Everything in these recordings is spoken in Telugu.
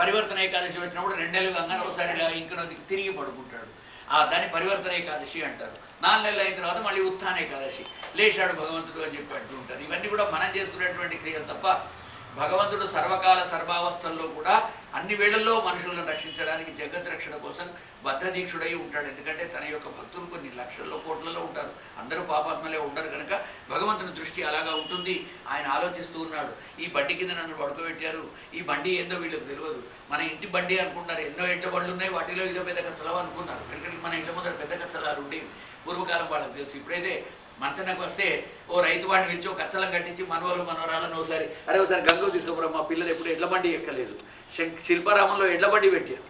పరివర్తన ఏకాదశి వచ్చినప్పుడు 2 నెలలు గంగాన ఒకసారి ఇలా ఇంకనోదికి తిరిగి పడుకుంటాడు. దాన్ని పరివర్తన ఏకాదశి అంటారు. 4 నెలలు అయిన తర్వాత మళ్ళీ ఉత్థాన ఏకాదశి, లేచాడు భగవంతుడు అని చెప్పి అంటూ ఉంటారు. ఇవన్నీ కూడా మనం చేసుకునేటువంటి క్రియలు తప్ప భగవంతుడు సర్వకాల సర్వావస్థల్లో కూడా అన్ని వేళల్లో మనుషులను రక్షించడానికి జగద్రక్షణ కోసం బద్ధదీక్షుడై ఉంటాడు. ఎందుకంటే తన యొక్క భక్తులు కొన్ని లక్షల్లో కోట్లలో ఉంటారు, అందరూ పాపాత్మలే ఉండరు కనుక భగవంతుని దృష్టి అలాగా ఉంటుంది. ఆయన ఆలోచిస్తూ ఉన్నాడు, ఈ బండి కింద నన్ను పడుకోబెట్టారు, ఈ బండి ఏందో వీళ్ళకి తెలియదు, మన ఇంటి బండి అనుకుంటారు, ఎన్నో ఇంటి బండ్లు ఉన్నాయి, వాటిలో ఇదో పెద్ద కచ్చలవ అనుకున్నారు. ఎందుకంటే మన ఇంటి ముందర పెద్ద కచ్చలాలు ఉండేవి పూర్వకాలం వాళ్ళకి తెలుసు. ఇప్పుడైతే మంతనకు వస్తే ఓ రైతు వాడిని పిలిచి ఒక కచ్చలం కట్టించి మనవాళ్ళు మనవరాలను ఒకసారి గంగ తీసుకోరా, మా పిల్లలు ఎప్పుడు ఎడ్ల బండి ఎక్కలేదు, శిల్పారామంలో ఎడ్ల బండి పెట్టారు,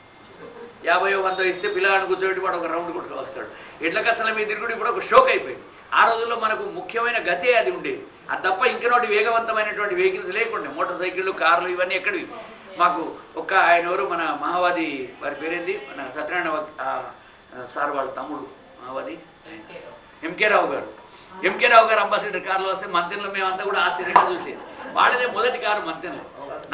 50-100 ఇస్తే పిల్లగాడిని కూర్చోబెట్టి వాడు ఒక రౌండ్ కొట్టుకు వస్తాడు. ఎడ్ల కచ్చల మీద తిరుగుడు ఇప్పుడు ఒక షోక్ అయిపోయింది. ఆ రోజుల్లో మనకు ముఖ్యమైన గతే అది ఉండేది. అది తప్ప ఇంకనోటి వేగవంతమైనటువంటి వెహికల్స్ లేకుండా మోటార్ సైకిళ్ళు, కార్లు ఇవన్నీ ఎక్కడివి. మాకు ఆయన ఎవరు మన మహావాది, వారి పేరేంది, మన సత్యనారాయణ సార్ వాళ్ళ తమ్ముడు మహావాది ఎంకే రావు గారు అంబాసిడర్ కారులో వస్తే మంతెనలో మేమంతా కూడా ఆశ్చర్యంగా చూసేది. వాళ్ళదే మొదటి కారు మంతెనలో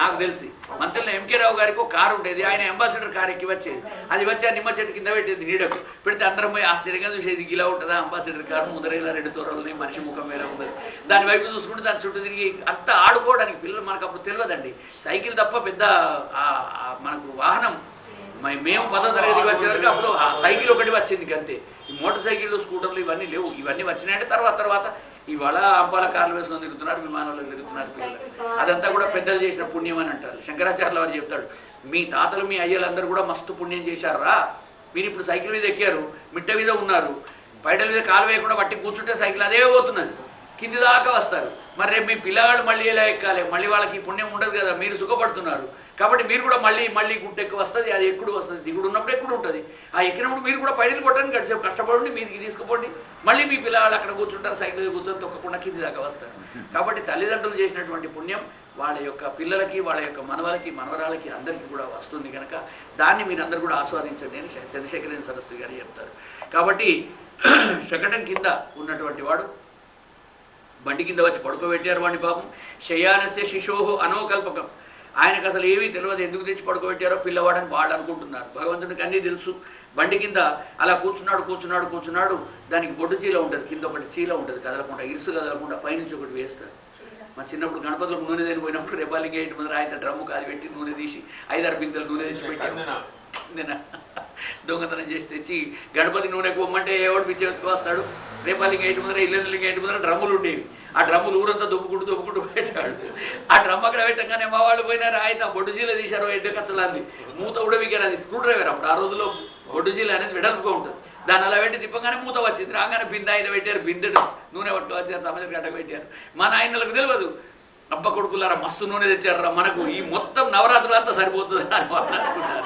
నాకు తెలిసి. మంతెనలో ఎంకే రావు గారికి ఒక కారు ఉండేది, ఆయన అంబాసిడర్ కారు ఎక్కి వచ్చేది. అది వచ్చి ఆ నిమ్మ చెట్టు కింద పెట్టేది నీడకు పెడితే అందరం పోయి ఆశ్చర్యంగా చూసేది. ఇలా ఉంటుందా అంబాసిడర్ కారు, ముందర ఇలా 2 తోరలని, మనిషి ముఖం వేరే ఉండదు. దాని వైపు చూసుకుంటే దాని చుట్టూ తిరిగి అంతా ఆడుకోవడానికి పిల్లలు మనకు అప్పుడు తెలియదండి. సైకిల్ తప్ప పెద్ద మనకు వాహనం మేము 10వ తరగతికి వచ్చే వరకు అప్పుడు ఆ సైకిల్ ఒకటి వచ్చింది అంతే. ఈ మోటార్ సైకిళ్ళు, స్కూటర్లు ఇవన్నీ లేవు. ఇవన్నీ వచ్చినాయంటే తర్వాత ఇవాళ అంపాల కార్లు వేసుకొని తిరుగుతున్నారు, విమానంలో తిరుగుతున్నారు పిల్లలు. అదంతా కూడా పెద్దలు చేసిన పుణ్యం అని అంటారు. శంకరాచార్యుల వారు చెప్తాడు, మీ తాతలు మీ అయ్యలందరూ కూడా మస్తు పుణ్యం చేశారా, మీరు ఇప్పుడు సైకిల్ మీద ఎక్కారు, మిట్ట మీద ఉన్నారు, పైడల మీద కాలు వేయకుండా పట్టి కూర్చుంటే సైకిల్ అదే పోతున్నది, కింది దాకా వస్తారు. మరి రేపు మీ పిల్లగాళ్ళు మళ్ళీ ఎలా ఎక్కాలి, మళ్ళీ వాళ్ళకి పుణ్యం ఉండదు కదా, మీరు సుఖపడుతున్నారు కాబట్టి మీరు కూడా మళ్ళీ గుట్టెక్కి వస్తుంది, అది ఎప్పుడు వస్తుంది, దిగుడు ఉన్నప్పుడు ఎప్పుడు ఉంటుంది. ఆ ఎక్కినప్పుడు మీరు కూడా పైడలు కొట్టడానికి గడిచేపు కష్టపడండి, మీరు తీసుకుపోండి, మళ్ళీ మీ పిల్లలు అక్కడ కూర్చుంటారు, సైకిల్ కూర్చొని తొక్కకుండా కింది దాకా వస్తారు. కాబట్టి తల్లిదండ్రులు చేసినటువంటి పుణ్యం వాళ్ళ యొక్క పిల్లలకి, వాళ్ళ యొక్క మనవలకి, మనవరాలకి అందరికీ కూడా వస్తుంది కనుక దాన్ని మీరందరూ కూడా ఆస్వాదించండి అని చంద్రశేఖరేంద్ర సరస్వతి గారు చెప్తారు. కాబట్టి శకటం కింద ఉన్నటువంటి వాడు బండి కింద వచ్చి పడుకోబెట్టారు వాడిని. పాపం శయానస్య శిశోహో అనోకల్పకం, ఆయనకు అసలు ఏమీ తెలియదు, ఎందుకు తెచ్చి పడుకోబెట్టారో పిల్లవాడని వాళ్ళు అనుకుంటున్నారు. భగవంతుడికి అన్నీ తెలుసు. బండి కింద అలా కూర్చున్నాడు. దానికి బొడ్డు చీల ఉంటుంది, కింద ఒకటి చీల ఉంటుంది కదలకుండా, ఇరుసు కదలకుండా, పైనుంచి ఒకటి వేస్తారు. మా చిన్నప్పుడు గణపతులకు నూనె దేని పోయినప్పుడు రేపాలికి ఏంటి ముందర ఆయన డ్రమ్ము కాదు పెట్టి నూనె తీసి 5-6 బిందెలు నూనె తెచ్చి పెట్టాను. దొంగతనం చేసి తెచ్చి గణపతికి నూనె కొమ్మంటే ఎవడు పిచ్చి వస్తాడు. రేపాలికి ఏంటి ముందర, ఇల్లుకి ఏంటి ముందర డ్రమ్ములు ఉండేవి. ఆ డ్రమ్ములు ఊరంతా దొబ్బుకుంటూ పెట్టాడు. ఆ డ్రమ్ అక్కడ పెట్టగానే మా వాళ్ళు పోయినారు, ఆయన బొడ్డు జీల తీశారు, ఎడ్డ కచ్చలాంది మూత కూడా విగారు. అది స్క్రూ డ్రైవర్ అప్పుడు ఆ రోజుల్లో బొడ్డు జీల అనేది వెడల్పుగా ఉంటుంది. దాన్ని అలా పెట్టి తిప్పగానే మూత వచ్చింది. రాగానే బిందె ఆయన పెట్టారు, బిందెడు నూనె పట్టుకు వచ్చారు, తమజలు గడ్డ పెట్టారు. మా నాయనలకు తెలియదు, అబ్బ కొడుకులారా మస్తు నూనె తెచ్చారా, మనకు ఈ మొత్తం నవరాత్రులు అంతా సరిపోతుంది అని వాళ్ళు అనుకున్నారు.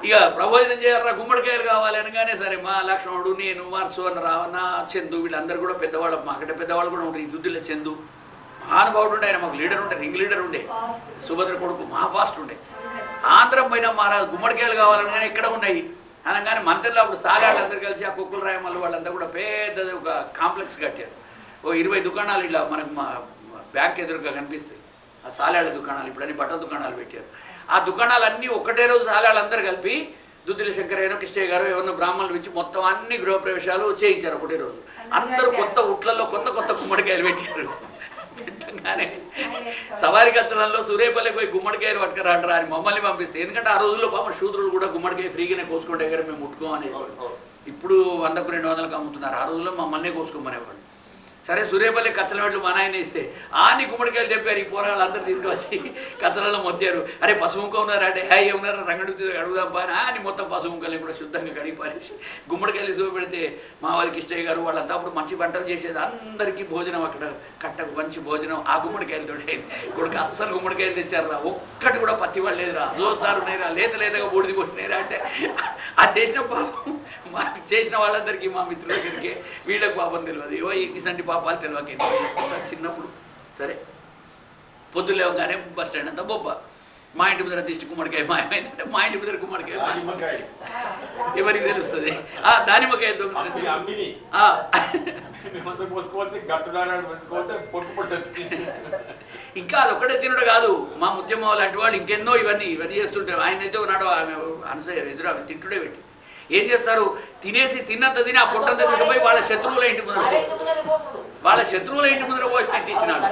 ఇక ప్రబోధనం చేయాలరా, గుమ్మడికాయలు కావాలి అనగానే సరే మా లక్ష్మణుడు, నేను, సువర్ణ, రావణ, చందు వీళ్ళందరూ కూడా పెద్దవాళ్ళు, మాకంటే పెద్దవాళ్ళు కూడా ఉంటారు. ఈ దుద్దుల చందు మహానుభావుడు ఉండే, ఆయన మాకు లీడర్ ఉండే, రింగ్ లీడర్ ఉండే, సుభద్ర కొడుకు మహాఫాస్ట్ ఉండే. ఆంధ్రం పైన మహారాజు గుమ్మడికాయలు కావాలనగానే ఎక్కడ ఉన్నాయి అనగానే మంత్రులు అప్పుడు సాగాళ్ళందరూ కలిసి ఆ కుక్కుల రాయమల్లి వాళ్ళంతా కూడా పెద్దది ఒక కాంప్లెక్స్ కట్టారు. ఓ 20 దుకాణాలు ఇలా మనకు మా బ్యాంక్ ఎదురుగా కనిపిస్తాయి ఆ సాలాళ్ళ దుకాణాలు. ఇప్పుడు అన్ని బట్టల దుకాణాలు పెట్టారు. ఆ దుకాణాలన్నీ ఒకటే రోజు సాలాళ్ళందరూ కలిపి దుద్దిల శంకరయ్య, కృష్ణయ్య గారు ఎవరినో బ్రాహ్మణులు ఇచ్చి మొత్తం అన్ని గృహప్రవేశాలు చేయించారు ఒకటే రోజు. అందరూ కొత్త ఉట్లలో కొత్త గుమ్మడికాయలు పెట్టారు. పెట్టగానే సవారి కత్తనంలో సూర్యపల్లికి పోయి గుమ్మడికాయలు పట్టుకురాంటారా అని మమ్మల్ని పంపిస్తే, ఎందుకంటే ఆ రోజుల్లో పాపం శూద్రులు కూడా గుమ్మడికాయ ఫ్రీగానే కోసుకుంటే దగ్గర మేము ముట్టుకోమనేవాడు. ఇప్పుడు 100కు 200కు అమ్ముతున్నారు, ఆ రోజుల్లో మమ్మల్నే కోసుకోమనేవాడు. సరే సూర్యపల్లి కచ్చలమెట్లు మా నాయన ఇస్తే ఆని గుమ్మడికాయలు చెప్పారు. ఈ పోరాళ్ళు అందరూ తీసుకొచ్చి కచ్చలలో మొత్తారు. అరే పసుముక్క ఉన్నారు అంటే హాయి ఉన్నారు, రంగడి అడుగుదాం అని అని మొత్తం పసుముక్కల్ని కూడా శుద్ధంగా కడిగి పారేసి గుమ్మడికాయలు చూపెడితే పెడితే మా వారికి ఇష్టయ్య గారు వాళ్ళంతా అప్పుడు మంచి పంటలు చేసేది. అందరికీ భోజనం అక్కడ కట్టకు మంచి భోజనం ఆ గుమ్మడికాయలతో. ఇప్పుడు అస్సలు గుమ్మడికాయలు తెచ్చారా, ఒక్కటి కూడా పత్తి వాళ్ళు లేదురా, జోస్తారు నేరా, లేతగా బూడిది కొట్టినేరా అంటే ఆ చేసిన పాపం మాకు చేసిన వాళ్ళందరికీ మా మిత్రుల దగ్గరికి వీళ్ళకి పాపం తెలియదు. ఏవో ఇటువంటి పాపాలు తెలియక చిన్నప్పుడు. సరే పొద్దులు లేవగానే బస్ స్టాండ్ అంతా బొబ్బ, మా ఇంటి ముందర తీసి గుమ్మడికాయ మాయమైందంటే మా ఇంటి ముందర గుమ్మడికాయ ఎవరికి తెలుస్తుంది. దానిమ్మకాయ ఇంకా అదొక్కడే తినడు కాదు, మా ముత్యమ్మ లాంటి వాళ్ళు ఇంకెన్నో ఇవన్నీ చేస్తుంటారు. ఆయన అయితే ఉన్నాడు, ఆమె అనసూయ ఎదురు ఆమె తింటుడే పెట్టి ఏం చేస్తారు, తినేసి తిన్నంత తిని ఆ పొట్టంత తీసుకుపోయి వాళ్ళ శత్రువుల ఇంటి ముందర పోసి తిట్టించినాడు.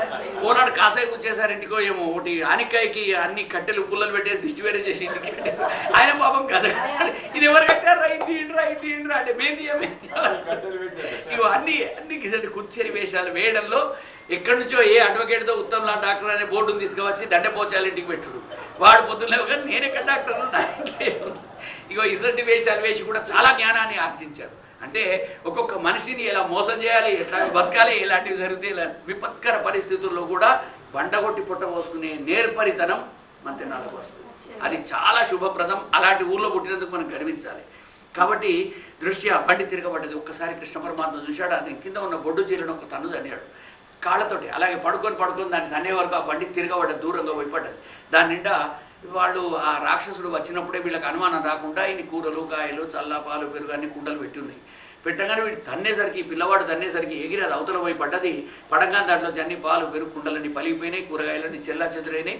ఓనాడు కాసేపు వచ్చేసారు ఇంటికో ఏమో ఒకటి ఆనికాయకి అన్ని కట్టెలు పుల్లలు పెట్టేసి దిష్టి వేరే చేసి ఇంటికి ఆయన పాపం కదా ఇది ఎవరు కట్టారు, రైట్ అంటే మేంది ఇవి అన్ని కుర్చీని వేషాలు వేయడంలో ఎక్కడి నుంచో ఏ అడ్వకేట్తో ఉత్తమ్ లా డాక్టర్ అనే బోర్డును తీసుకువచ్చి దండపోచాలి ఇంటికి పెట్టుడు. వాడు పొద్దున్న కానీ నేనెక్కడ డాక్టర్ ఇటువంటి వేషాలు వేసి కూడా చాలా జ్ఞానాన్ని ఆర్జించారు. అంటే ఒక్కొక్క మనిషిని ఎలా మోసం చేయాలి, ఎట్లా బతకాలి, ఎలాంటివి జరిగితే ఇలా విపత్కర పరిస్థితుల్లో కూడా బండగొట్టి పుట్ట పోసుకునే నేర్పరితనం మన తెనాలకు వస్తుంది. అది చాలా శుభప్రదం. అలాంటి ఊర్లో పుట్టినందుకు మనం గర్వించాలి. కాబట్టి దృష్ట్యా బండి తిరగబడ్డది. ఒక్కసారి కృష్ణ పరమాత్మ చూశాడు, అది కింద ఉన్న బొడ్డు చీరను ఒక తన్ను తన్నాడు కాళ్ళతోటి. అలాగే పడుకొని దాన్ని తన్నే వరకు ఆ బండి తిరగబడ్డది, దూరంగా పోయిపడ్డది. దాని నిండా వాళ్ళు ఆ రాక్షసుడు వచ్చినప్పుడే వీళ్ళకి అనుమానం రాకుండా ఇన్ని కూరలు కాయలు చల్ల పాలు పెరుగు అన్ని కుండలు పెట్టి ఉన్నాయి. పెట్టగానే వీడు తన్నేసరికి, పిల్లవాడు తన్నేసరికి ఎగిరి అది అవతల పోయి పడ్డది. పడంగానే దాంట్లో అన్ని పాలు పెరుగు కుండలన్నీ పలిగిపోయినాయి, కూరగాయలన్నీ చెల్లా చెదురైనాయి.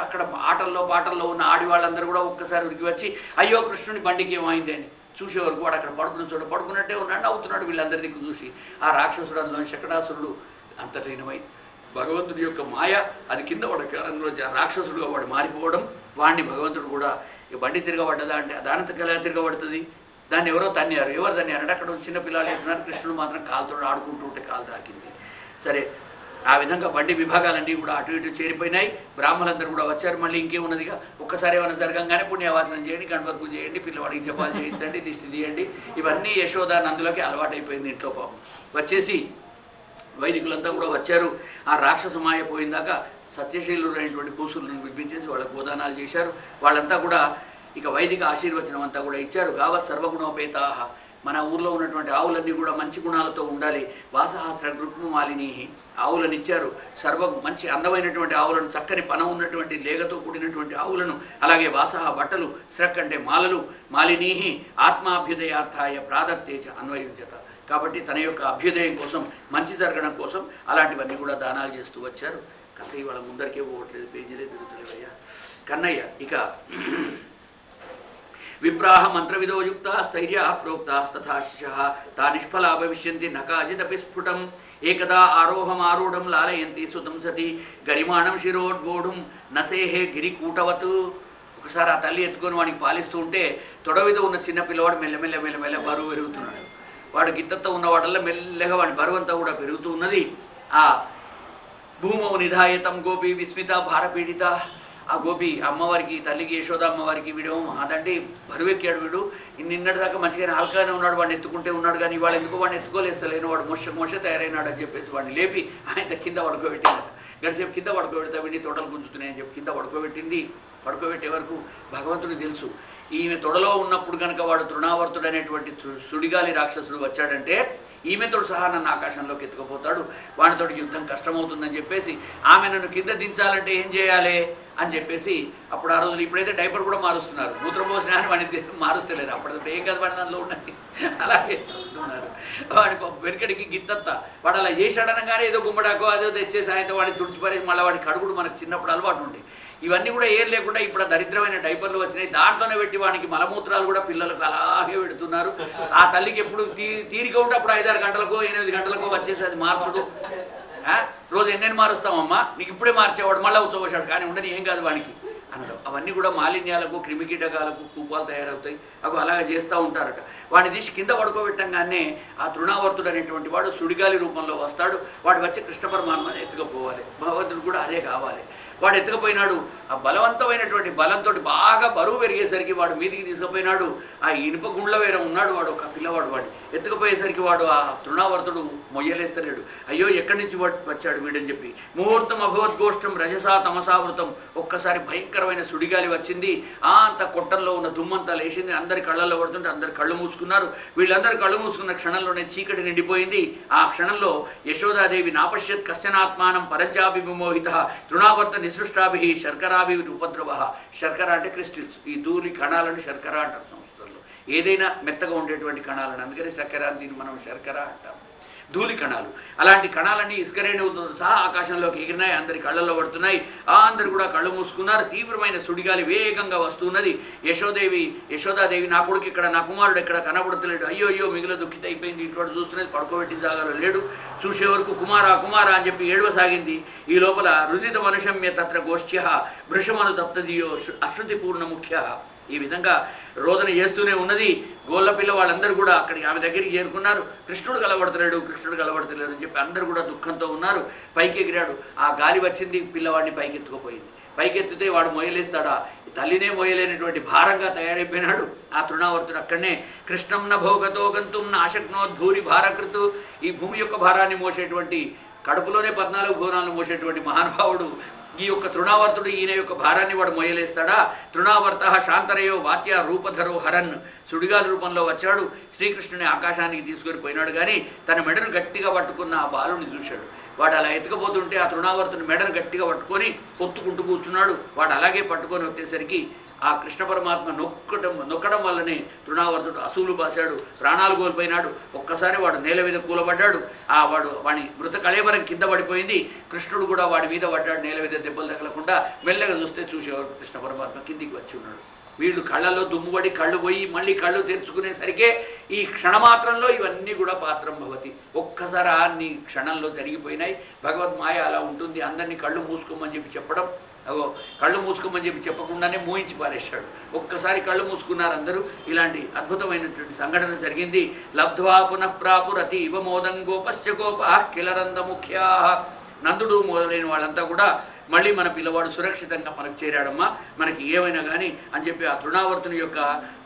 అక్కడ ఆటల్లో పాటల్లో ఉన్న ఆడి వాళ్ళందరూ కూడా ఒక్కసారి ఉరికి వచ్చి అయ్యో కృష్ణుని బండికి ఏమైంది అని చూసే వరకు వాడు అక్కడ పడుకున్న చోట పడుకున్నట్టే ఉన్నాడు, అవుతున్నాడు. వీళ్ళందరి దిక్కు చూసి ఆ రాక్షసుడు అందులో శకటాసురుడు అంతటైనమై భగవంతుడి యొక్క మాయ అది కింద వాడు అందులో రాక్షసుడుగా వాడు మారిపోవడం, వాడిని భగవంతుడు కూడా బండి తిరగబడ్డదా అంటే దానితో ఎలా తిరగబడుతుంది, దాన్ని ఎవరో తన్నారు. ఎవరు తన్నారంటే అక్కడ చిన్న పిల్లలు వేస్తున్నారు, కృష్ణుడు మాత్రం కాలుతో ఆడుకుంటూ ఉంటే కాలు తాకింది. సరే, ఆ విధంగా బండి విభాగాలన్నీ కూడా అటు ఇటు చేరిపోయినాయి. బ్రాహ్మణులందరూ కూడా వచ్చారు. మళ్ళీ ఇంకేమున్నదిగా ఒక్కసారి ఏమైనా జరగంగానే పుణ్యవాసనం చేయండి, గణపతి పూజ చేయండి, పిల్లవాడికి జపాలు చేయించండి, దిష్టి తీయండి. ఇవన్నీ యశోద నందులకి అలవాటైపోయింది. ఇంట్లో పాపం వచ్చేసి వైదికులంతా కూడా వచ్చారు. ఆ రాక్షస మాయ పోయిందాక సత్యశీలుడు అయినటువంటి కూసులను వినిపించేసి వాళ్ళకు గోదానాలు చేశారు. వాళ్ళంతా కూడా ఇక వైదిక ఆశీర్వచనం అంతా కూడా ఇచ్చారు. గావ సర్వగుణోపేతాహ, మన ఊర్లో ఉన్నటువంటి ఆవులన్నీ కూడా మంచి గుణాలతో ఉండాలి. వాసహాస్త్ర గృహ్మాలిని ఆవులను ఇచ్చారు. మంచి అందమైనటువంటి ఆవులను, చక్కని పన ఉన్నటువంటి లేగతో కూడినటువంటి ఆవులను, అలాగే వాసహ బట్టలు, స్రక్ అంటే మాలలు, మాలినీహి ఆత్మాభ్యుదయార్థాయ ప్రాదత్తేచ అన్వయుజ్యత. కాబట్టి తన యొక్క అభ్యుదయం కోసం, మంచి జరగడం కోసం అలాంటివన్నీ కూడా దానాలు చేస్తూ వచ్చారు. కథ ఇవాళ ముందరికే పోవట్లేదు, పేజీలే తిరుగుతున్నాయ్యా కన్నయ్య. ఇక విప్రాహ మంత్రవిదో యుక్త స్థైర్య ప్రోక్తాస్తథాశిష తా నిష్ఫలా భవిష్యంతి నకాజిదపి స్ఫుటం ఏకదా ఆరోహమారూఢం లాలయంతి సుతం సతి గరిమాణం శిరోడ్గోఢుం నసేహే గిరికూటవత్. ఒకసారి ఆ తల్లి ఎత్తుకొని వాడికి పాలిస్తూ ఉంటే తొడవిద ఉన్న చిన్న పిల్లవాడు మెల్లమెల్ల బరువు పెరుగుతున్నాడు. వాడు గిత్తతో ఉన్న వాడల్లో మెల్లగా వాడి బరువంతా కూడా పెరుగుతూ ఉన్నది. ఆ భూమౌ నిధాయతం గోపి విస్మిత భారపీడిత. ఆ గోపి అమ్మవారికి, తల్లికి, యశోద అమ్మవారికి వీడేమో అదంటే బరువెక్కాడు. వీడు నిన్నటి దాకా మంచిగానే హల్కానే ఉన్నాడు, వాడిని ఎత్తుకుంటే ఉన్నాడు. కానీ వాడు ఎందుకో వాడిని ఎత్తుకోలేస్తలేను, వాడు మోస తయారైనాడు అని చెప్పేసి వాడిని లేపి ఆయన కింద పడుకోబెట్టింది. గడిసేపు కింద పడుకోబెడతా వీడిని తొడలు గుంజుతున్నాయని చెప్పి కింద పడుకోబెట్టింది. పడుకోబెట్టే వరకు భగవంతుడు తెలుసు. ఈమె తొడలో ఉన్నప్పుడు కనుక వాడు తృణావర్తుడు అనేటువంటి సుడిగాలి రాక్షసుడు వచ్చాడంటే ఈమెతో సహా నన్ను ఆకాశంలోకి ఎత్తుకుపోతాడు, వాడితోటి యుద్ధం కష్టమవుతుందని చెప్పేసి ఆమె నన్ను కింద దించాలంటే ఏం చేయాలి అని చెప్పేసి అప్పుడు ఆ రోజులు ఇప్పుడైతే డైపర్ కూడా మారుస్తున్నారు, మూత్రం పోసినా అని వాడిని మారుస్తలేరు. అప్పుడు ఏం కదా వాడి దానిలో ఉన్నది అలాగే ఉన్నారు. వాడి వెనకడికి గిత్తంతా వాడు అలా చేశాడనగానే ఏదో గుమ్మడాకో అదో తెచ్చేసి ఆయనతో వాడిని తుడిచిపరేసి మళ్ళీ వాడి కడుగుడు మనకు చిన్నప్పుడు అలవాటు ఉండే. ఇవన్నీ కూడా ఏం లేకుండా ఇప్పుడు దరిద్రమైన డైపర్లు వచ్చినాయి. దాంట్లోనే పెట్టి వానికి మలమూత్రాలు కూడా పిల్లలకు అలాగే పెడుతున్నారు. ఆ తల్లికి ఎప్పుడు తీరిక ఉంటే అప్పుడు 5-6 గంటలకో 8 గంటలకో వచ్చేసి అది మార్చుడు. రోజు ఎన్నెన్ని మారుస్తామమ్మా, నీకు ఇప్పుడే మార్చేవాడు మళ్ళీ ఉత్తపోసాడు కానీ ఉండని ఏం కాదు వానికి అంటాం. అవన్నీ కూడా మాలిన్యాలకు, క్రిమికీటకాలకు కూపాలు తయారవుతాయి. అవి అలాగే చేస్తూ ఉంటారట. వాడిని తీసి కింద పడుకోబెట్టంగానే ఆ తృణావర్తుడు అనేటువంటి వాడు సుడిగాలి రూపంలో వస్తాడు. వాడు వచ్చి కృష్ణ పరమాత్మని ఎత్తుకుపోవాలి. భగవంతుడు కూడా అదే కావాలి. వాడు ఎత్తుకుపోయినాడు. ఆ బలవంతమైనటువంటి బలంతో బాగా బరువు పెరిగేసరికి వాడు మీదికి తీసుకుపోయినాడు. ఆ ఇనుప గుండ్ల వేరే ఉన్నాడు వాడు, ఒక పిల్లవాడు. వాడు ఎత్తుకుపోయేసరికి వాడు ఆ తృణావర్తుడు మొయ్యలేస్తలేడు. అయ్యో ఎక్కడి నుంచి వచ్చాడు వీడని చెప్పి ముహూర్తం అభవద్గోష్టం రజసా తమసావృతం. ఒక్కసారి భయంకరమైన సుడిగాలి వచ్చింది. అంత కొట్టంలో ఉన్న దుమ్మంతా లేచింది. అందరి కళ్ళల్లో పడుతుంటే అందరు కళ్ళు మూసుకున్నారు. వీళ్ళందరూ కళ్ళు మూసుకున్న క్షణంలోనే చీకటి నిండిపోయింది. ఆ క్షణంలో యశోదాదేవి నాపశ్యత్ కశ్చనాత్మానం పరంజాభి విమోహిత తృణావర్త నిసృష్టాభి శర్కరాభి ఉపద్రవ. శర్కర అంటే క్రిస్టల్స్, ఈ ధూళి కణాలను శర్కర అంటారు సంస్కృతంలో. ఏదైనా మెత్తగా ఉండేటువంటి కణాలను, అందుకని శర్కర, దీన్ని మనం శర్కర అంటాం. ధూళి కణాలు. అలాంటి కణాలన్నీ ఇసుకరేణువుతో సహా ఆకాశంలోకి ఎగిరినాయి, అందరి కళ్ళల్లో పడుతున్నాయి. అందరు కూడా కళ్ళు మూసుకున్నారు. తీవ్రమైన సుడిగాలి వేగంగా వస్తున్నది. యశోదాదేవి నా కొడుకు ఇక్కడ, నా కుమారుడు ఇక్కడ కనబడతలేడు, అయ్యో అయ్యో మిగిలిన దుఃఖిత అయిపోయింది. ఇటువంటి చూస్తున్నది, పడుకోబెట్టి జాగాలో లేడు. చూసే వరకు కుమారా కుమారా అని చెప్పి ఏడవసాగింది. ఈ లోపల రుదిత మనుషమ్య తత్ర గోష్ఠ్య భృషమను తప్తదియో అశ్రుతిపూర్ణ ముఖ్య. ఈ విధంగా రోదన చేస్తూనే ఉన్నది. గోళ్ళ పిల్ల వాళ్ళందరూ కూడా అక్కడికి ఆమె దగ్గరికి చేరుకున్నారు. కృష్ణుడు కలబడతలేడు అని చెప్పి అందరూ కూడా దుఃఖంతో ఉన్నారు. పైకి ఎగిరాడు. ఆ గాలి వచ్చింది, పిల్లవాడిని పైకెత్తుకుపోయింది. పైకెత్తితే వాడు మొయలేస్తాడా? తల్లినే మొయలేనటువంటి భారంగా తయారైపోయినాడు. ఆ తృణావర్తుడు అక్కడనే కృష్ణం న భోగతో గంతుం న ఆశక్నోద్ధూరి భారకృతు. ఈ భూమి యొక్క భారాన్ని మోసేటువంటి, కడుపులోనే 14 భువనాలను మోసేటువంటి మహానుభావుడు ఈ యొక్క తృణావర్తుడు. ఈయన యొక్క భారాన్ని వాడు మొయలేస్తాడా? తృణావర్త శాంతరయో వాత్య రూపధరో హరన్. సుడిగాలి రూపంలో వచ్చాడు. శ్రీకృష్ణుని ఆకాశానికి తీసుకొని పోయినాడు. కానీ తన మెడను గట్టిగా పట్టుకున్న ఆ బాలుని చూశాడు. వాడు అలా ఎత్తుకపోతుంటే ఆ తృణావర్తుని మెడను గట్టిగా పట్టుకొని పొత్తుకుంటూ కూర్చున్నాడు. వాడు అలాగే పట్టుకొని వచ్చేసరికి ఆ కృష్ణ పరమాత్మ నొక్కడం వల్లనే తృణావర్తుడు అసూలు బాశాడు, ప్రాణాలు కోల్పోయినాడు. ఒక్కసారి వాడు నేల మీద కూలబడ్డాడు. వాడి మృత కళేబరం కింద పడిపోయింది. కృష్ణుడు కూడా వాడి మీద పడ్డాడు. నేల మీద దెబ్బలు తగలకుండా మెల్లగా చూస్తే చూసేవాడు కృష్ణ పరమాత్మ కిందికి వచ్చి ఉన్నాడు. వీళ్ళు కళ్ళలో దుమ్ముబడి కళ్ళు పోయి మళ్ళీ కళ్ళు తెరుచుకునేసరికే ఈ క్షణమాత్రంలో ఇవన్నీ కూడా పాత్రం భవతి. ఒక్కసారి అన్ని క్షణంలో జరిగిపోయినాయి. భగవద్మాయ అలా ఉంటుంది. అందరినీ కళ్ళు మూసుకోమని చెప్పి చెప్పడం, కళ్ళు మూసుకోమని చెప్పి చెప్పకుండానే మూయించి పారేశాడు. ఒక్కసారి కళ్ళు మూసుకున్నారు అందరూ. ఇలాంటి అద్భుతమైనటువంటి సంఘటన జరిగింది. లబ్ధ్వా పునఃప్రాపురతి ఇవ మోదం గోపశ్చ గోపా కిలరంద ముఖ్యా. నందుడు మొదలైన వాళ్ళంతా కూడా మళ్ళీ మన పిల్లవాడు సురక్షితంగా మనకు చేరాడమ్మా, మనకి ఏమైనా కానీ అని చెప్పి ఆ తృణావర్తుని యొక్క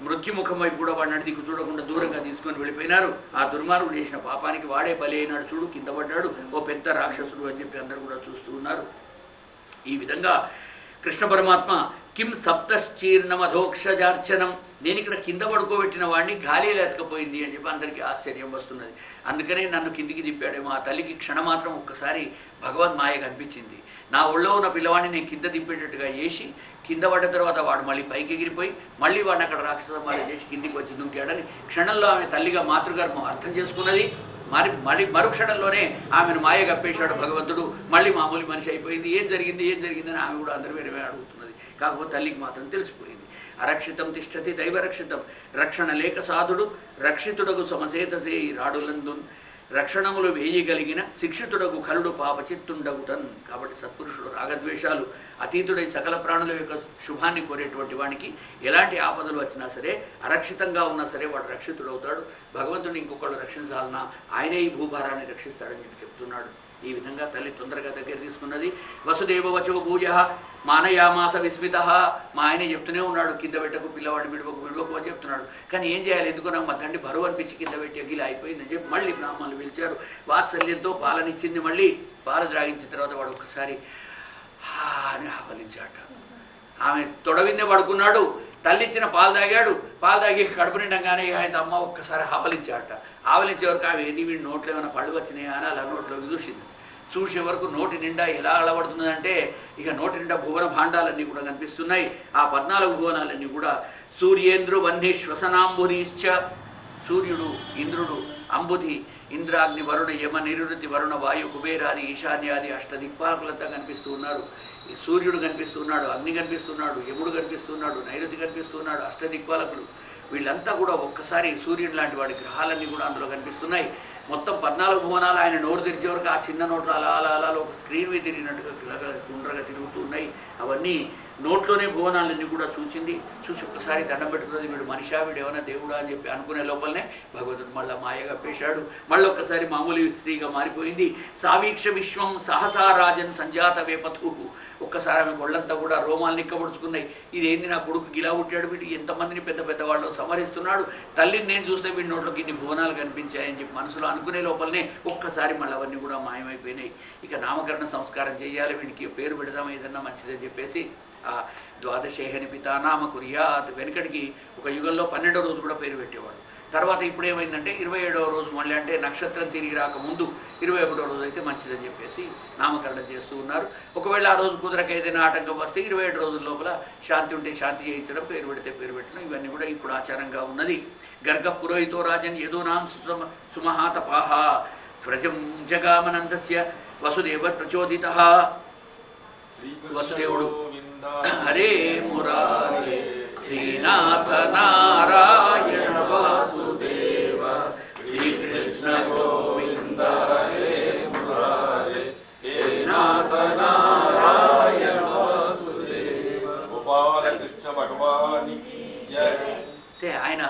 మృత్యుముఖం వైపు కూడా వాడిని దిక్కు చూడకుండా దూరంగా తీసుకొని వెళ్ళిపోయినారు. ఆ దుర్మార్గుడు చేసిన పాపానికి వాడే బలి అయినాడు. చూడు కింద పడ్డాడు, ఓ పెద్ద రాక్షసుడు అని చెప్పి అందరూ కూడా చూస్తూ ఉన్నారు. ఈ విధంగా కృష్ణ పరమాత్మ కిం సప్తశ్చీర్ణమధోక్షజార్చనం, నేను ఇక్కడ కింద పడుకోబెట్టిన వాడిని గాలిలో ఎత్తకపోయింది అని చెప్పి అందరికీ ఆశ్చర్యం వస్తున్నది. అందుకనే నన్ను కిందికి తిప్పాడేమో. ఆ తల్లికి క్షణమాత్రం ఒక్కసారి భగవద్మాయ కనిపించింది. నా ఒళ్ళో ఉన్న పిల్లవాడిని నేను కింద దింపేటట్టుగా చేసి కింద పడ్డ తర్వాత వాడు మళ్ళీ పైకి ఎగిరిపోయి మళ్ళీ వాడిని అక్కడ రాక్షసమాల చేసి కిందికి వచ్చి దుంకాడని క్షణంలో ఆమె తల్లిగా మాతృగర్భం అర్థం చేసుకున్నది. మరుక్షణంలోనే ఆమెను మాయ కప్పేశాడు భగవంతుడు. మళ్ళీ మామూలు మనిషి అయిపోయింది. ఏం జరిగింది అని ఆమె కూడా అందరు వేరే అడుగుతున్నది. కాకపోతే తల్లికి మాత్రం తెలిసిపోయింది. అరక్షితం తిష్టతి దైవరక్షితం, రక్షణ లేక సాధుడు రక్షితుడకు సమసేతసే రాడులందున్, రక్షణములు వేయగలిగిన శిక్షితుడకు కలుడు పాపచిత్తుండవుటన్. కాబట్టి సత్పురుషుడు రాగద్వేషాలు అతీతుడై సకల ప్రాణుల యొక్క శుభాన్ని కోరేటువంటి వానికి ఎలాంటి ఆపదలు వచ్చినా సరే, అరక్షితంగా ఉన్నా సరే వాడు రక్షితుడవుతాడు. భగవంతుడు ఇంకొకళ్ళు రక్షించాలన్నా ఆయనే ఈ భూభారాన్ని రక్షిస్తాడని చెప్పి చెప్తున్నాడు. ఈ విధంగా తల్లి తొందరగా దగ్గర తీసుకున్నది. వసుదేవ వచో భూజ మానయామాస విస్మిత. మా ఆయనే చెప్తూనే ఉన్నాడు, కింద పెట్టకు పిల్లవాడిని విడవకు అని చెప్తున్నాడు. కానీ ఏం చేయాలి, ఎందుకు నాకు మా తండ్రి బరువు అనిపించి కింద పెట్టి అగిలి అయిపోయిందని చెప్పి మళ్ళీ బ్రాహ్మణులు పిలిచారు. వాత్సల్యంతో పాలనిచ్చింది. మళ్ళీ పాలు త్రాగించిన తర్వాత వాడు ఒక్కసారి అని ఆవలించాట. ఆమె తొడవిందే పడుకున్నాడు. తల్లిచ్చిన పాలు తాగాడు. పాలు తాగి కడుపు నిండగానే ఆయన అమ్మ ఒక్కసారి ఆవలించాట. ఆవలించే వరకు ఆమె ఏది వీడి నోట్లో ఏమైనా పళ్ళు వచ్చినాయా అని అలా నోట్లోకి చూసింది. చూసే వరకు నోటి నిండా ఎలా అలవడుతున్నదంటే ఇక నోటి నిండా భువన భాండాలన్నీ కూడా కనిపిస్తున్నాయి. ఆ 14 భువనాలన్నీ కూడా సూర్యేంద్రు వహ్ని శ్వసనాంబుధీశ్చ. సూర్యుడు, ఇంద్రుడు, అంబుధి, ఇంద్రాగ్ని, వరుణ, యమ, నిరుతి, వరుణ, వాయు, కుబేరాది, ఈశాన్యాది అష్టదిక్పాలకులంతా కనిపిస్తూ ఉన్నారు. సూర్యుడు కనిపిస్తున్నాడు, అగ్ని కనిపిస్తున్నాడు, యముడు కనిపిస్తున్నాడు, నైరుతి కనిపిస్తున్నాడు, అష్టదిక్పాలకులు వీళ్ళంతా కూడా ఒక్కసారి సూర్యుడు లాంటి వాడి గ్రహాలన్నీ కూడా అందులో కనిపిస్తున్నాయి. మొత్తం 14 భువనాలు ఆయన నోరు తెరిచే వరకు ఆ చిన్న నోట్లు అలా అలా అలా ఒక స్క్రీన్ మీద తిరిగినట్టుగా గుండ్రగా తిరుగుతూ ఉన్నాయి. అవన్నీ నోట్లోనే భువనాలన్నీ కూడా చూసి ఒక్కసారి దండం పెట్టుకున్నది. వీడు మనిషా, వీడు ఏమైనా దేవుడా అని చెప్పి అనుకునే లోపలనే భగవంతుడు మళ్ళీ మాయగా పేశాడు. మళ్ళీ ఒక్కసారి మామూలు స్త్రీగా మారిపోయింది. సావీక్ష విశ్వం సహసా రాజన్ సంజాత వేపతు. ఒక్కసారి ఆమె ఒళ్ళంతా కూడా రోమాలు నిక్కబడుచుకున్నాయి. ఇదేంది, నా కొడుకు గిలా పుట్టాడు, వీడు ఎంతమందిని పెద్ద పెద్ద వాళ్ళు సంహరిస్తున్నాడు, తల్లిని నేను చూస్తే వీడి నోట్లోకి ఇన్ని భువనాలు కనిపించాయని చెప్పి మనసులో అనుకునే లోపలనే ఒక్కసారి మళ్ళీ అవన్నీ కూడా మాయమైపోయినాయి. ఇక నామకరణ సంస్కారం చేయాలి, వీడికి పేరు పెడదాం ఏదన్నా మంచిదని చెప్పేసి ఆ ద్వాదశేహని పితానామ కుర్యాత్. వెనుకటికి ఒక యుగంలో 12వ రోజు కూడా పేరు పెట్టేవాడు. తర్వాత ఇప్పుడు ఏమైందంటే 27వ రోజు మళ్ళీ అంటే నక్షత్రం తిరిగి రాకముందు 21వ రోజు అయితే మంచిదని చెప్పేసి నామకరణం చేస్తూ ఉన్నారు. ఒకవేళ ఆ రోజు కుదరక ఏదైనా ఆటంకం వస్తే 27 రోజుల లోపల శాంతి ఉంటే శాంతి చేయించడం, పేరు పెడితే పేరు పెట్టడం, ఇవన్నీ కూడా ఇప్పుడు ఆచారంగా ఉన్నది. గర్గ పురోహితో రాజన్ యదూనాం సుమహాతపాహ. వ్రజం జగామనందస్య వసుదేవ ప్రచోదితః. వసుదేవుడు హరే మురారే శ్రీనాథ నారాయణ వాసుదేవ శ్రీకృష్ణ గోవింద హరే మురారే శ్రీనాథ నారాయణ వాసుదేవ గోపాలకృష్ణ భగవానికి జయ. అంటే ఆయన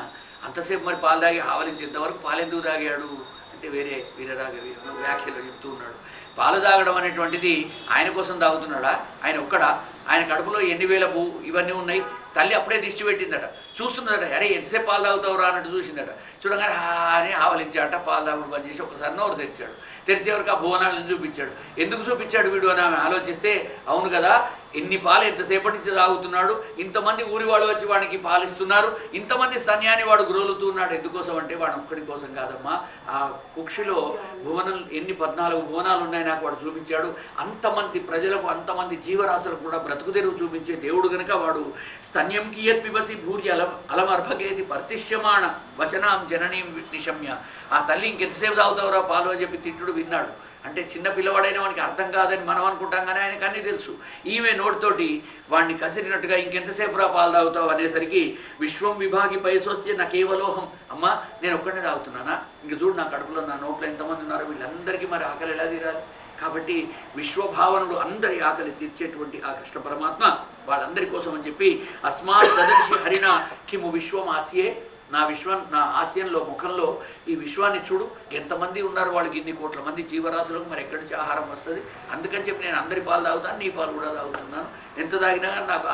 అంతసేపు మరి పాలు తాగి ఆవలించేంత వరకు పాలెందుకు తాగాడు అంటే వేరే వీరరాఘవి వ్యాఖ్యలో చెప్తూ ఉన్నాడు. పాలు తాగడం అనేటువంటిది ఆయన కోసం తాగుతున్నాడా? ఆయన ఒక్కడా? ఆయన కడుపులో ఎన్ని వేల ఇవన్నీ ఉన్నాయి. తల్లి అప్పుడే దిష్టి పెట్టిందట, చూస్తున్నదట. అరే ఎంతసేపు పాలు తాగుతావురా అన్నట్టు చూసిందట. చూడగానే అని ఆవలించాడట. పాలు తాగుడు బంద్ చేసి ఒకసారి నోరు తెరిచాడు. తెరిచేవరకు ఆ భువనాలను చూపించాడు. ఎందుకు చూపించాడు వీడు అని ఆమె ఆలోచిస్తే, అవును కదా, ఇన్ని పాలు ఎంతసేపటి నుంచి తాగుతున్నాడు, ఇంతమంది ఊరి వాళ్ళు వచ్చి వాడికి పాలిస్తున్నారు, ఇంతమంది స్తన్యాన్ని వాడు గ్రోలుతూ ఉన్నాడు. ఎందుకోసం అంటే వాడు ఒక్కడి కోసం కాదమ్మా, ఆ కుక్షిలో భువనం ఎన్ని 14 భువనాలు ఉన్నాయి నాకు వాడు చూపించాడు. అంతమంది ప్రజలకు, అంతమంది జీవరాశులకు కూడా బ్రతుకు తెరువు చూపించే దేవుడు గనుక వాడు స్తన్యం కియత్ పిబసి భూరి అలమర్భగేది పర్తిష్యమాణ వచనాం జననీం నిశమ్య. ఆ తల్లి ఇంకెంతసేపు తాగుతావురా పాలు అని చెప్పి తిట్టుడు విన్నాడు. అంటే చిన్న పిల్లవాడైనా వానికి అర్థం కాదని మనం అనుకుంటాం, కానీ ఆయనకు అన్నీ తెలుసు. ఈమె నోటితోటి వాడిని కసిరినట్టుగా ఇంకెంతసేపు రా పాలు తాగుతావు అనేసరికి విశ్వం విభాగి పైసొస్తే నా కేవలోహం, అమ్మా నేను ఒక్కడే తాగుతున్నానా, ఇంక చూడు నా కడుపులో నా నోట్లో ఎంతమంది ఉన్నారో, వీళ్ళందరికీ మరి ఆకలి ఎలా తీరాలి? కాబట్టి విశ్వభావనుడు అందరి ఆకలి తీర్చేటువంటి ఆ కృష్ణ పరమాత్మ వాళ్ళందరి కోసం అని చెప్పి అస్మాత్ దదర్శి హరిణ కిము విశ్వం ఆస్యే, నా ఆస్యంలో ముఖంలో ఈ విశ్వాన్ని చూడు, ఎంతమంది ఉన్నారు, వాళ్ళకి ఇన్ని కోట్ల మంది జీవరాశులకు మరి ఎక్కడి నుంచి ఆహారం వస్తుంది. అందుకని చెప్పి నేను అందరి పాలు తాగుతాను, నీ పాలు కూడా తాగుతున్నాను, ఎంత తాగినా నాకు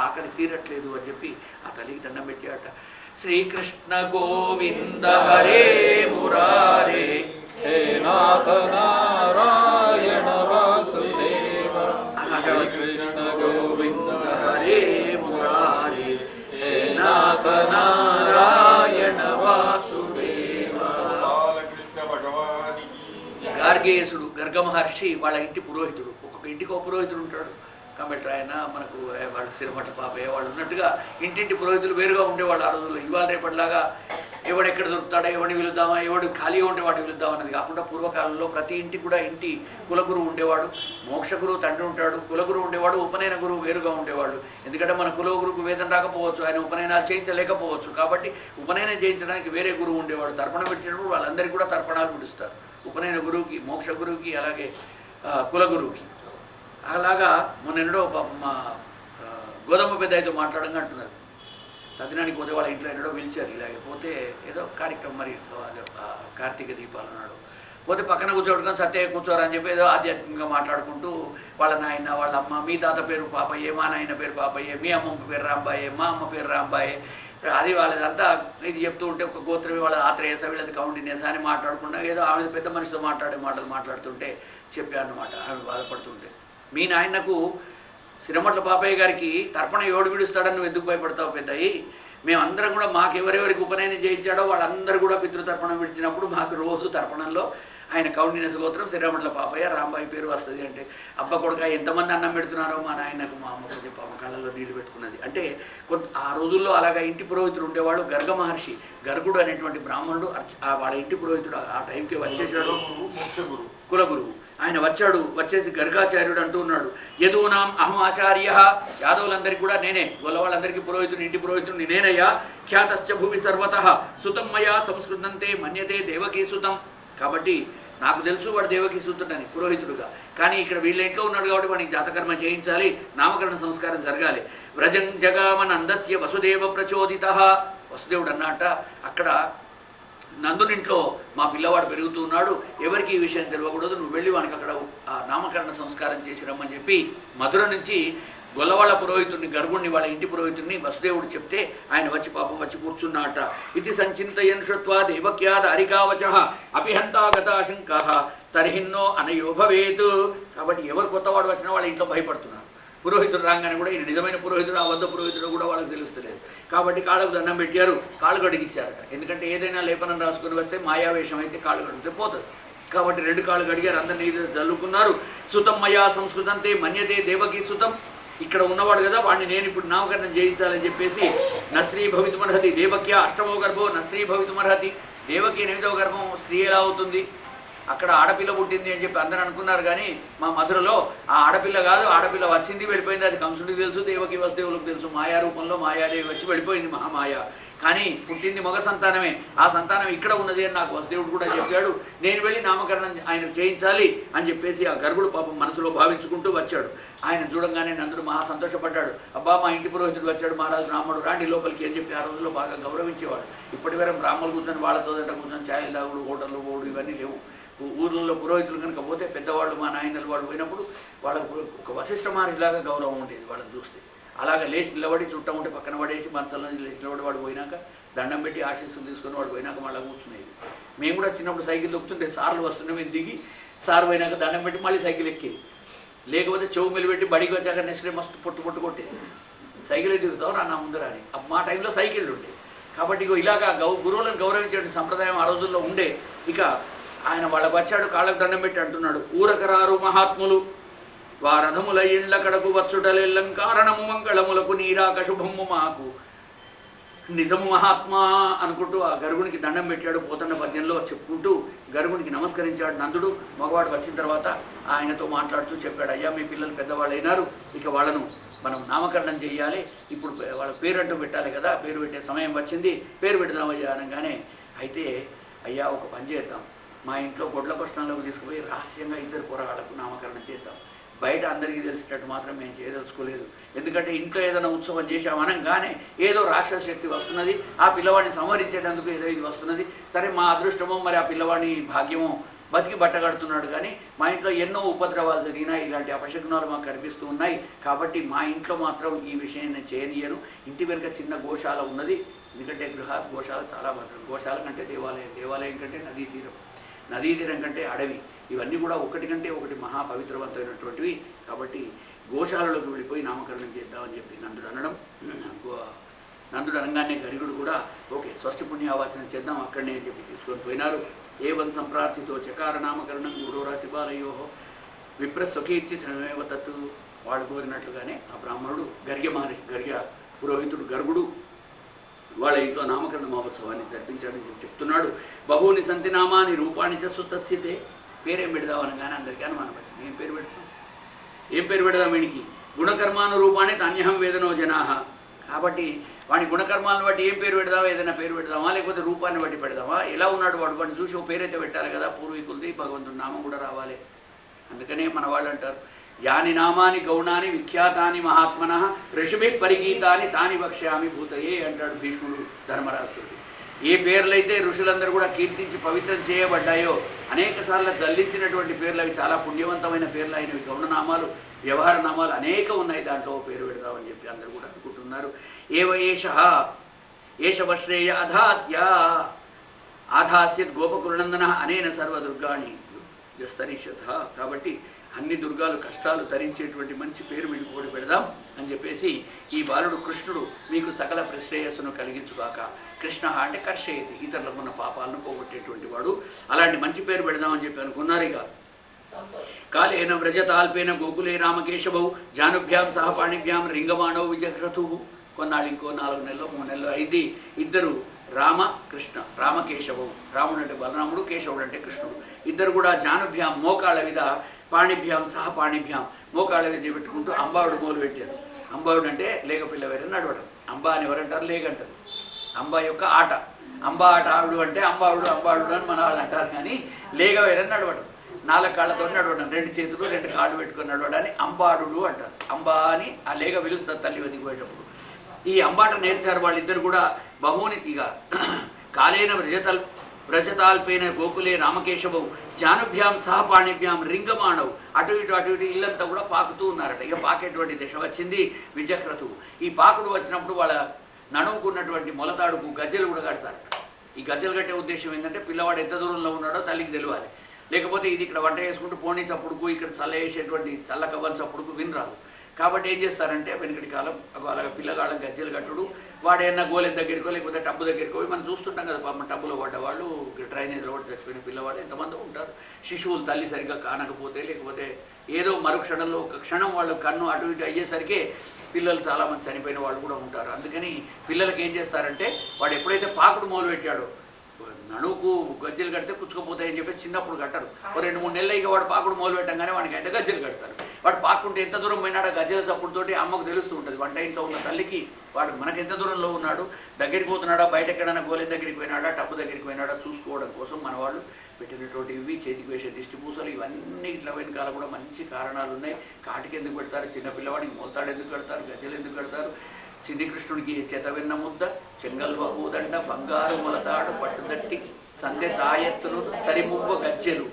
ఆకలి తీరట్లేదు అని చెప్పి ఆ తల్లికి దండం పెట్టాట. శ్రీకృష్ణ గోవింద హరే మురారే హే నాథ నారాయణ వాసుదేవ శ్రీకృష్ణ గోవింద హరే మురారే హే నాథ నారాయణ వాసుదేవ బాలకృష్ణ భగవానికి. గార్గేయుడు గర్గ మహర్షి వాళ్ళ ఇంటి పురోహితుడు. ఒక్కొక్క ఇంటికి ఒక పురోహితుడు ఉంటాడు. కాబట్టి ఆయన మనకు వాళ్ళు సిరమఠ పాపయ్య వాళ్ళు ఉన్నట్టుగా ఇంటింటి పురోహితులు వేరుగా ఉండేవాళ్ళు ఆ రోజుల్లో. ఇవాళ రేపటిలాగా ఎవడెక్కడ దొరుకుతాడా, ఎవడిని పిలుద్దామా, ఎవడు ఖాళీగా ఉంటే వాడిని పిలుద్దాం అన్నది కాకుండా పూర్వకాలంలో ప్రతి ఇంటికి కూడా ఇంటి కులగురువు ఉండేవాడు. మోక్ష గురువు తండ్రి ఉంటాడు, కులగురువు ఉండేవాడు, ఉపనయన గురువు వేరుగా ఉండేవాడు. ఎందుకంటే మన కులగురువుకు వేదన రాకపోవచ్చు, ఆయన ఉపనయనాలు చేయించలేకపోవచ్చు. కాబట్టి ఉపనయనం చేయించడానికి వేరే గురువు ఉండేవాడు. తర్పణం పెట్టినప్పుడు వాళ్ళందరికీ కూడా తర్పణాలు పిలుస్తారు. ఉపనయన గురువుకి, మోక్ష గురువుకి, అలాగే కులగురువుకి. అలాగా మొన్నెన్నడో మా గోధుమ పెద్ద అయితే మాట్లాడంగా అంటున్నారు. తదినానికి పోతే వాళ్ళ ఇంట్లో ఎన్నడో పిలిచారు. ఇలాగే పోతే ఏదో కార్యక్రమం మరి కార్తీక దీపాలు నాడు పోతే పక్కన కూర్చోడుకొని సత్య కూర్చోరు అని చెప్పి ఏదో ఆధ్యాత్మికంగా మాట్లాడుకుంటూ వాళ్ళ నాయన, వాళ్ళ అమ్మ, మీ తాత పేరు పాపయ్యే, మా నాయన పేరు పాపయ్యే, మీ అమ్మమ్మ పేరు రాంబాయే, మా అమ్మ పేరు రాంబాయే, అది వాళ్ళదంతా ఇది చెప్తూ ఉంటే ఒక గోత్రమే వాళ్ళ ఆత్రేయస, వీళ్ళది కౌండినేస అని మాట్లాడకుండా ఏదో ఆవిడ పెద్ద మనిషితో మాట్లాడే మాటలు మాట్లాడుతుంటే చెప్పారన్నమాట. ఆవిడ బాధపడుతుంటే, మీ నాయనకు సిరమట్ల పాపయ్య గారికి తర్పణ ఎవడు విడుస్తాడని నువ్వు ఎందుకు భయపడతావు పెద్దయి? మేమందరం కూడా మాకెవరెవరికి ఉపనయనం చేయించాడో వాళ్ళందరూ కూడా పితృతర్పణం విడిచినప్పుడు మాకు రోజు తర్పణంలో ఆయన కౌండినేస గోత్రం సిరమట్ల పాపయ్య రాంబాయి పేరు వస్తుంది అంటే, అబ్బ కొడుక ఎంతమంది అన్నం పెడుతున్నారో మా నాయనకు, మా అమ్మకు చెప్పి పాప కళ్ళలో నీళ్లు పెట్టుకున్నది. అంటే ఆ రోజుల్లో అలాగా ఇంటి పురోహితుడు ఉండేవాడు. గర్గ మహర్షి, గర్గుడు అనేటువంటి బ్రాహ్మణుడు వాళ్ళ ఇంటి పురోహితుడు ఆ టైంకి వచ్చేసాడు. కులగురువు ఆయన వచ్చాడు. వచ్చేసి గర్గాచార్యుడు అంటూ ఉన్నాడు, యదూనాం అహం ఆచార్య, యాదవులందరికీ కూడా నేనే, గొల్లవాళ్ళందరికీ పురోహితుడు, ఇంటి పురోహితుడిని నేనయ్యా. ఖ్యాతశ్చ భూమి సర్వతః సుతం మయా సంస్కృతంతే మన్యతే దేవకీ సుతం. కాబట్టి నాకు తెలుసు వాడు దేవకీ సూతుడని పురోహితుడుగా, కానీ ఇక్కడ వీళ్ళ ఇంట్లో ఉన్నాడు కాబట్టి వాడికి జాతకర్మ చేయించాలి, నామకరణ సంస్కారం జరగాలి. వ్రజం జగామనందస్య వసుదేవ ప్రచోదితః. వసుదేవుడు అన్నట అక్కడ నందునింట్లో మా పిల్లవాడు పెరుగుతూ ఉన్నాడు, ఎవరికి ఈ విషయం తెలియకూడదు, నువ్వు వెళ్ళి వానికి అక్కడ ఆ నామకరణ సంస్కారం చేసి రమ్మని చెప్పి మధుర నుంచి గొల్లవాళ్ళ పురోహితుడిని, గర్భుణ్ణి, వాళ్ళ ఇంటి పురోహితుడిని వసుదేవుడు చెప్తే ఆయన వచ్చి పాపం వచ్చి కూర్చున్నాట. ఇది సంచింతయన్ శ్రుత్వా దేవక్యాద హరికావచః అపిహంతాగతాశంకః తర్హిన్నో అనయో భవేత్. కాబట్టి ఎవరు కొత్తవాడు వచ్చినా వాళ్ళ ఇంట్లో భయపడుతున్నారు. పురోహితుడు రాగానే కూడా ఈయన నిజమైన పురోహితుడు, ఆ వద్ద పురోహితుడు కూడా వాళ్ళకి తెలుస్తలేదు. కాబట్టి కాళ్ళకు దండం పెట్టారు, కాళ్ళు కడిగిచ్చారట. ఎందుకంటే ఏదైనా లేపనం రాసుకుని వస్తే మాయావేషం అయితే కాళ్ళు కడిగితే పోతుంది. కాబట్టి 2 కాళ్ళు కడిగారు, అందరు నీరు చల్లుకున్నారు. సుతం మయా సంస్కృతంతే మన్యతే దేవకీ సుతం. ఇక్కడ ఉన్నవాడు కదా, వాడిని నేను ఇప్పుడు నామకరణం చేయించాలని చెప్పేసి నస్త్రీ భవితుమర్హతి దేవక్య అష్టమో గర్భో నస్త్రీ భవితుమర్హతి. దేవకి 8వ గర్భం స్త్రీ ఎలా అవుతుంది? అక్కడ ఆడపిల్ల పుట్టింది అని చెప్పి అందరూ అనుకున్నారు. కానీ మా మధురలో ఆ ఆడపిల్ల కాదు, ఆడపిల్ల వచ్చింది వెళ్ళిపోయింది. అది కంసుడికి తెలుసు, దేవకి వసుదేవులకు తెలుసు. మాయా రూపంలో మాయాదేవి వచ్చి వెళ్ళిపోయింది మహామాయ. కానీ పుట్టింది మగ సంతానమే. ఆ సంతానం ఇక్కడ ఉన్నది అని నాకు వసుదేవుడు కూడా చెప్పాడు. నేను వెళ్ళి నామకరణం ఆయన చేయించాలి అని చెప్పేసి ఆ గర్భుడు పాపం మనసులో భావించుకుంటూ వచ్చాడు. ఆయన చూడంగానే నందుడు మహా సంతోషపడ్డాడు. అబ్బా మా ఇంటి పురోహితుడు వచ్చాడు, మహారాజు బ్రాహ్మణుడు రాండి లోపలికి అని చెప్పి ఆ రోజుల్లో బాగా గౌరవించేవాడు. ఇప్పటి వరకు బ్రాహ్మణులు కూర్చొని వాళ్ళతో కూర్చొని ఛాయలు తాగుడు, హోటళ్ళు పోడు ఇవన్నీ లేవు. ఊర్లలో పురోహితులు కనుక పోతే పెద్దవాళ్ళు మా నాయనలు వాళ్ళు పోయినప్పుడు వాళ్ళకు ఒక వశిష్ఠ మహర్షిలాగా గౌరవం ఉండేది వాళ్ళని చూస్తే. అలాగా లేచి నిలబడి చుట్టం ఉంటే పక్కన పడేసి మంచంలో లేచి నిలబడి వాడు పోయినాక దండం పెట్టి ఆశీస్సులు తీసుకొని వాడు పోయినాక మళ్ళీ కూర్చునేది. మేము కూడా చిన్నప్పుడు సైకిల్ దొక్కుతుంటే సార్లు వస్తుండే మేము దిగి సార్ పోయినాక దండం పెట్టి మళ్ళీ సైకిల్ ఎక్కేది. లేకపోతే చెవు మెలిపెట్టి బడికి వచ్చాక నెక్స్ట్ డే మస్తు పొట్టు కొట్టేది. సైకిల్ దిగుతావు నా ముందర అని. మా టైంలో సైకిళ్ళు ఉండే కాబట్టి ఇలాగా గురువులను గౌరవించే సంప్రదాయం ఆ రోజుల్లో ఉండే. ఇక ఆయన వాళ్ళకు వచ్చాడు, కాళ్ళకు దండం పెట్టి అంటున్నాడు, ఊరకరారు మహాత్ములు వారథముల ఇండ్ల కడకు వచ్చుటలెల్లం కారణము మంగళములకు నీరాక శుభము మాకు నిజము మహాత్మా అనుకుంటూ ఆ గరుగునికి దండం పెట్టాడు. పోతన్న పద్యంలో చెప్పుకుంటూ గరుగునికి నమస్కరించాడు నందుడు. మగవాడు వచ్చిన తర్వాత ఆయనతో మాట్లాడుతూ చెప్పాడు, అయ్యా మీ పిల్లలు పెద్దవాళ్ళు అయినారు, ఇక వాళ్ళను మనం నామకరణం చేయాలి, ఇప్పుడు వాళ్ళ పేరంటూ పెట్టాలి కదా, పేరు పెట్టే సమయం వచ్చింది, పేరు పెడదామయ్యా అనగానే, అయితే అయ్యా ఒక పని చేద్దాం, మా ఇంట్లో గొడ్ల కృష్ణంలోకి తీసుకుపోయి రహస్యంగా ఇద్దరు పోరాళ్ళకు నామకరణం చేద్దాం, బయట అందరికీ తెలిసేటట్టు మాత్రం మేము చేయదలుచుకోలేదు. ఎందుకంటే ఇంట్లో ఏదైనా ఉత్సవం చేశామనగానే ఏదో రాక్షస శక్తి వస్తున్నది, ఆ పిల్లవాడిని సంహరించేటందుకు ఏదో ఇది వస్తున్నది. సరే మా అదృష్టమో మరి ఆ పిల్లవాడిని భాగ్యమో బతికి బట్టగడుతున్నాడు. కానీ మా ఇంట్లో ఎన్నో ఉపద్రవాలు జరిగినాయి, ఇలాంటి అపశకునాలు మాకు కనిపిస్తూ ఉన్నాయి. కాబట్టి మా ఇంట్లో మాత్రం ఈ విషయం నేను చేయనీయను. ఇంటి వెనుక చిన్న గోశాల ఉన్నది, ఎందుకంటే గృహాత్ గోశాల చాలా భద్రం. గోశాల కంటే దేవాలయం, దేవాలయం కంటే నదీ తీరం, నదీ తీరం కంటే అడవి, ఇవన్నీ కూడా ఒకటి కంటే ఒకటి మహాపవిత్రవంతమైనటువంటివి. కాబట్టి గోశాలలోకి వెళ్ళిపోయి నామకరణం చేద్దామని చెప్పి నందుడు అనడం. నందుడు అనగానే గరిగుడు కూడా ఓకే స్వస్తి పుణ్యావాచనం చేద్దాం అక్కడనే అని చెప్పి తీసుకొని పోయినారు. ఏవం సంప్రార్థితో చకార నామకరణం గురురా శివాలయో విప్రస్వకీర్చి శ్రమేవ తత్తు. వాడు కోరినట్లుగానే ఆ బ్రాహ్మణుడు గర్గ్య పురోహితుడు గర్గుడు వాళ్ళ ఇంట్లో నామకరణ మహోత్సవాన్ని జరిపించాడని చెప్తున్నాడు. బహుని సంతి నామాని రూపాన్ని సుతస్థితే. పేరేం పెడదామనగానే అందరికీ అనుమానం వచ్చింది, ఏం పేరు పెడతాం, ఏం పేరు పెడదాం వీడికి? గుణకర్మానురూపాన్ని తాన్యహం వేదనో జనాహ. కాబట్టి వాడి గుణకర్మాలను బట్టి ఏం పేరు పెడదామా, ఏదైనా పేరు పెడదామా, లేకపోతే రూపాన్ని బట్టి పెడదామా, ఎలా ఉన్నాడు వాడు, వాడిని చూసి ఓ పేరైతే పెట్టాలి కదా, పూర్వీకులది భగవంతుడి నామం కూడా రావాలి. అందుకనే మన వాళ్ళు అంటారు, యాని నామాని గౌణాని విఖ్యాతాని మహాత్మన ఋషిభి పరిగీతాని తాని వక్ష్యామి భూతయే అంటాడు భీష్ముడు ధర్మరాజుడు. ఏ పేర్లైతే ఋషులందరూ కూడా కీర్తించి పవిత్రం చేయబడ్డాయో అనేక సార్లు దల్లించినటువంటి పేర్లు, అవి చాలా పుణ్యవంతమైన పేర్లు అయినవి. గౌణనామాలు, వ్యవహార నామాలు అనేక ఉన్నాయి, దాంట్లో పేరు పెడదామని చెప్పి అందరూ కూడా అనుకుంటున్నారు. ఏవ ఏష అధాత్య ఆధాస్యత్ గోపకులందన అనేన సర్వదుర్గాణి విస్తరిషత. కాబట్టి అన్ని దుర్గాలు కష్టాలు తరించేటువంటి మంచి పేరు మీకు కూడా పెడదాం అని చెప్పేసి ఈ బాలుడు కృష్ణుడు మీకు సకల ప్రశ్రేయస్సును కలిగించుగాక. కృష్ణ అంటే కర్షయతి, ఇతరులకు ఉన్న పాపాలను పోగొట్టేటువంటి వాడు. అలాంటి మంచి పేరు పెడదామని చెప్పి అనుకున్నారు. ఇక కాలేన వ్రజతాల్పేన గోకులే రామకేశవౌ జానుభ్యాం సహపాణిభ్యాం రింగమాణౌ విజక్రతు. కొన్నాళ్ళు ఇంకో 4 నెలలు 3 నెలలు అయింది. ఇద్దరు రామ కృష్ణ, రామకేశవౌ, రాముడు అంటే బలరాముడు, కేశవుడు అంటే కృష్ణుడు, ఇద్దరు కూడా జానుభ్యాం మోకాళ్ళ మీద, పాణిభ్యాం సహపాణిభ్యాం మోకాళ్ళ మీద పెట్టుకుంటూ అంబావుడు మొదలు పెట్టారు. అంబావుడు అంటే లేక పిల్ల వేరే నడవడం. అంబా అని ఎవరంటారు, లేకంటారు. అంబా యొక్క ఆట, అంబా ఆట ఆవిడు అంటే అంబావుడు అంబావుడు అని మన వాళ్ళు అంటారు. కానీ లేక వేరే నడవడం, 4 కాళ్ళతో నడవడం, 2 చేతులు 2 కాళ్ళు పెట్టుకొని నడవడాన్ని అంబాడు అంటారు. అంబా అని ఆ లేక పిలుస్తారు తల్లి వదికి పోయేటప్పుడు. ఈ అంబాట నేర్చారు వాళ్ళిద్దరు కూడా. బహుని ఇక కాలేన వ్రజతాల్పైన గోకులే రామకేశవవు జానుభ్యాం సహపాణిభ్యాం రింగమాణవు. అటు ఇటు ఇల్లంతా కూడా పాకుతూ ఉన్నారట. ఇక పాకేటువంటి దశ వచ్చింది విజక్రతువు. ఈ పాకుడు వచ్చినప్పుడు వాళ్ళ నడుముకున్నటువంటి మొలతాడుకు గజ్జెలు కూడా కడతారు. ఈ గజ్జెలు కట్టే ఉద్దేశం ఏంటంటే పిల్లవాడు ఎంత దూరంలో ఉన్నాడో తల్లికి తెలియాలి. లేకపోతే ఇది ఇక్కడ వంట వేసుకుంటూ పోనీ చప్పుడుకు, ఇక్కడ చల్ల వేసేటువంటి చల్ల కవ్వల చప్పుడుకు వినరాదు. కాబట్టి ఏం చేస్తారంటే వెనుకటి కాలం అలాగ పిల్లగాళ్ళ గజ్జెలు కట్టుడు, వాడేమన్నా గోలెం దగ్గరికో లేకపోతే టబ్బు దగ్గరికి పోయి మనం చూస్తుంటాం కదా, పాపం టబ్బులో పడ్డవాళ్ళు, డ్రైనేజ్లో పడి చచ్చిపోయిన పిల్లవాళ్ళు ఎంతమంది ఉంటారు. శిశువులు తల్లి సరిగ్గా కానకపోతే, లేకపోతే ఏదో మరుక్షణంలో ఒక క్షణం వాళ్ళ కన్ను అటు ఇటు అయ్యేసరికి పిల్లలు చాలామంది చనిపోయిన వాళ్ళు కూడా ఉంటారు. అందుకని పిల్లలకి ఏం చేస్తారంటే వాడు ఎప్పుడైతే పాకుడు మొదలు పెట్టాడో నడువుకు గజ్జెలు కడితే కుచ్చుకుపోతాయని చెప్పి చిన్నప్పుడు కట్టరు. ఓ 2-3 నెలలు ఇక వాడు పాకుడు మొదలు పెట్టంగానే వాడికి అయితే గజ్జెలు కడతారు. వాడు పాక్కుంటే ఎంత దూరం పోయినాడో గజ్జెల చప్పుడుతోటి అమ్మకు తెలుస్తూ ఉంటుంది. వంట ఇంట్లో ఉన్న తల్లికి వాడు మనకు ఎంత దూరంలో ఉన్నాడు, దగ్గరికి పోతున్నాడా, బయట ఎక్కడైనా గోలె దగ్గరికి పోయినాడా, టప్పు దగ్గరికి పోయినాడా చూసుకోవడం కోసం మన వాళ్ళు పెట్టినటువంటి ఇవి చేతికి వేసే దిష్టి పూసలు ఇవన్నీ ఇట్లా వెనకాల కూడా మంచి కారణాలు ఉన్నాయి. కాటికి ఎందుకు పెడతారు, చిన్న పిల్లవాడికి మొలతాడు ఎందుకు కడతారు, గజ్జెలు ఎందుకు కడతారు, చిన్ని కృష్ణుడికి చేతవెన్న ముద్ద, చెంగల్వ పూదండ, బంగారు మొలతాడు, పట్టుదట్టి, సందె తాయెత్తులు, సరిమువ్వ గజ్జెలు,